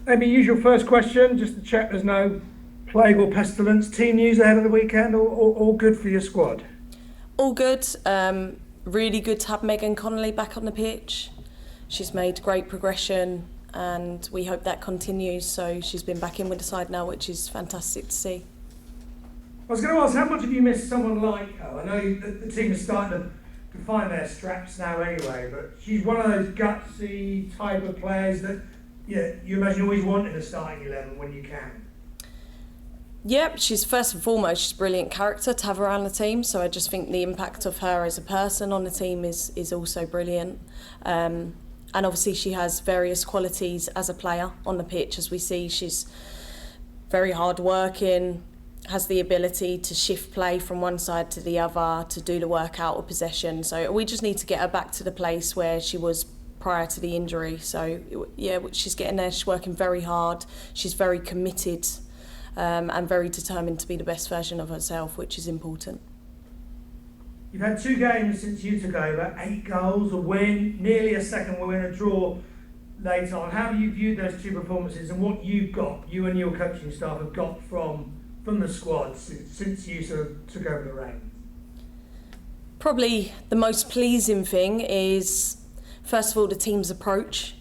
Amy, usual first question, just to check there's no plague or pestilence. Team news ahead of the weekend, all good for your squad? All good. Really good to have Megan Connolly back on the pitch. She's made great progression and we hope that continues. So she's been back in with the side now, which is fantastic to see. I was going to ask, how much have you missed someone like her? I know the team is starting to find their straps now anyway, but she's one of those gutsy type of players that you imagine always wanting a starting 11 when you can. Yep, she's first and foremost, she's a brilliant character to have around the team. So I just think the impact of her as a person on the team is also brilliant. And obviously she has various qualities as a player on the pitch. As we see, she's very hard working, has the ability to shift play from one side to the other, to do the work out of possession. So we just need to get her back to the place where she was prior to the injury. So yeah, she's getting there, she's working very hard, she's very committed and very determined to be the best version of herself, which is important. You've had 2 games since you took over, 8 goals, a win, nearly a second win, a draw later on. How do you view those 2 performances and what you and your coaching staff have got from the squad since you sort of took over the reins? Probably the most pleasing thing is, first of all, the team's approach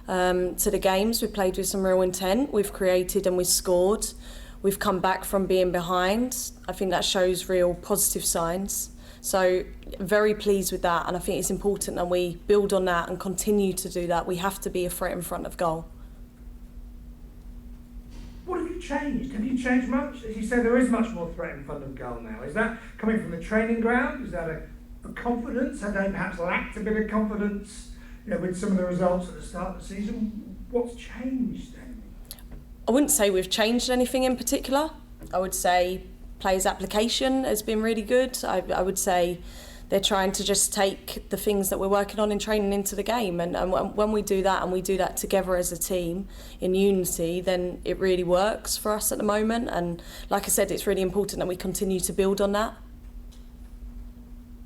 to the games. We've played with some real intent, we've created and we've scored. We've come back from being behind. I think that shows real positive signs. So very pleased with that, and I think it's important that we build on that and continue to do that. We have to be a threat in front of goal. What have you changed? Have you changed much? As you say, there is much more threat in front of goal now. Is that coming from the training ground? Is that a confidence? Have they perhaps lacked a bit of confidence, with some of the results at the start of the season? What's changed then? I wouldn't say we've changed anything in particular. I would say players' application has been really good. I would say they're trying to just take the things that we're working on in training into the game. And when we do that, and we do that together as a team in unity, then it really works for us at the moment. And like I said, it's really important that we continue to build on that.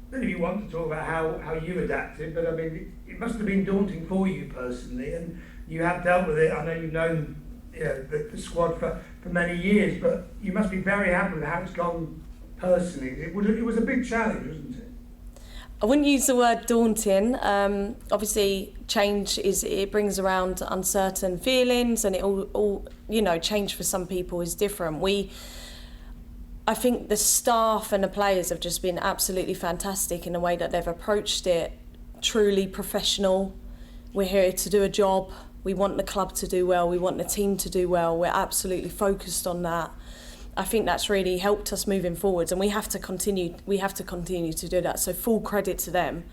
I don't know if you want to talk about how you adapted, but I mean, it must have been daunting for you personally, and you have dealt with it. I know you've known the squad for many years, but you must be very happy with how it's gone personally. It was a big challenge, wasn't it? I wouldn't use the word daunting. Obviously, change it brings around uncertain feelings, and it all change for some people is different. I think the staff and the players have just been absolutely fantastic in the way that they've approached it. Truly professional. We're here to do a job. We want the club to do well. We want the team to do well. We're absolutely focused on that. I think that's really helped us moving forwards, and we have to continue to do that. So full credit to them.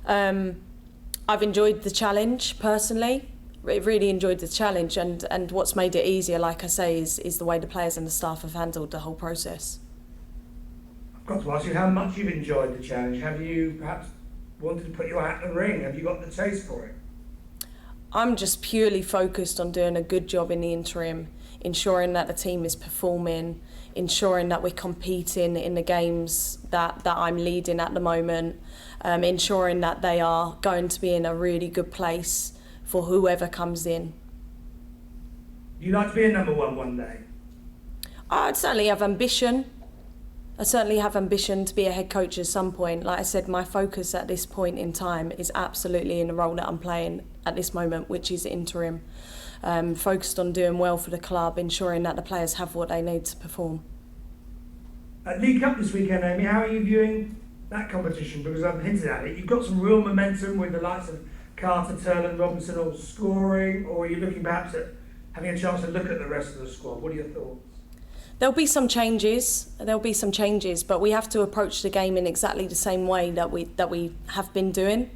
I've enjoyed the challenge personally. Really enjoyed the challenge, and what's made it easier, like I say, is the way the players and the staff have handled the whole process. I've got to ask you how much you've enjoyed the challenge. Have you perhaps wanted to put your hat in the ring? Have you got the taste for it? I'm just purely focused on doing a good job in the interim, ensuring that the team is performing, ensuring that we're competing in the games that I'm leading at the moment, ensuring that they are going to be in a really good place for whoever comes in. Do you like to be a number one day? I'd certainly have ambition. I certainly have ambition to be a head coach at some point. Like I said, my focus at this point in time is absolutely in the role that I'm playing at this moment, which is interim. Focused on doing well for the club, ensuring that the players have what they need to perform. League Cup this weekend, Amy, how are you viewing that competition? Because I've hinted at it, you've got some real momentum with the likes of Carter, Turner and Robinson all scoring, or are you looking perhaps at having a chance to look at the rest of the squad? What are your thoughts? There'll be some changes, but we have to approach the game in exactly the same way that we have been doing,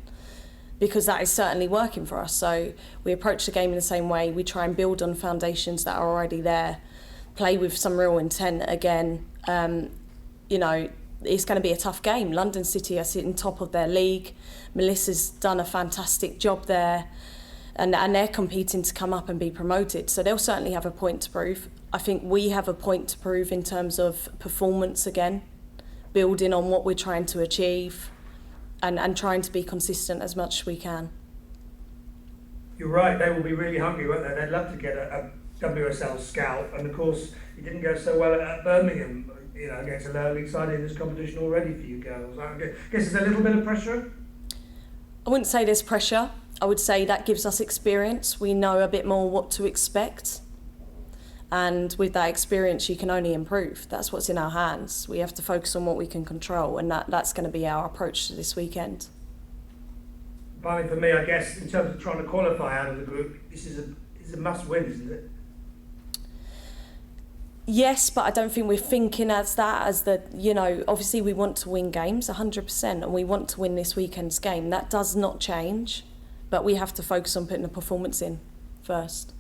because that is certainly working for us. So we approach the game in the same way. We try and build on foundations that are already there, play with some real intent again. It's going to be a tough game. London City are sitting top of their league. Melissa's done a fantastic job there, and they're competing to come up and be promoted. So they'll certainly have a point to prove. I think we have a point to prove in terms of performance again, building on what we're trying to achieve and trying to be consistent as much as we can. You're right, they will be really hungry, won't they? They'd love to get a WSL scout, and of course, it didn't go so well at Birmingham, you know, against a lower league side in this competition already for you girls. I guess there's a little bit of pressure? I wouldn't say there's pressure. I would say that gives us experience. We know a bit more what to expect. And with that experience, you can only improve. That's what's in our hands. We have to focus on what we can control, and that's going to be our approach to this weekend. Finally, for me, I guess, in terms of trying to qualify out of the group, this is a must-win, isn't it? Yes, but I don't think we're thinking as the, you know, obviously we want to win games 100%, and we want to win this weekend's game. That does not change, but we have to focus on putting the performance in first.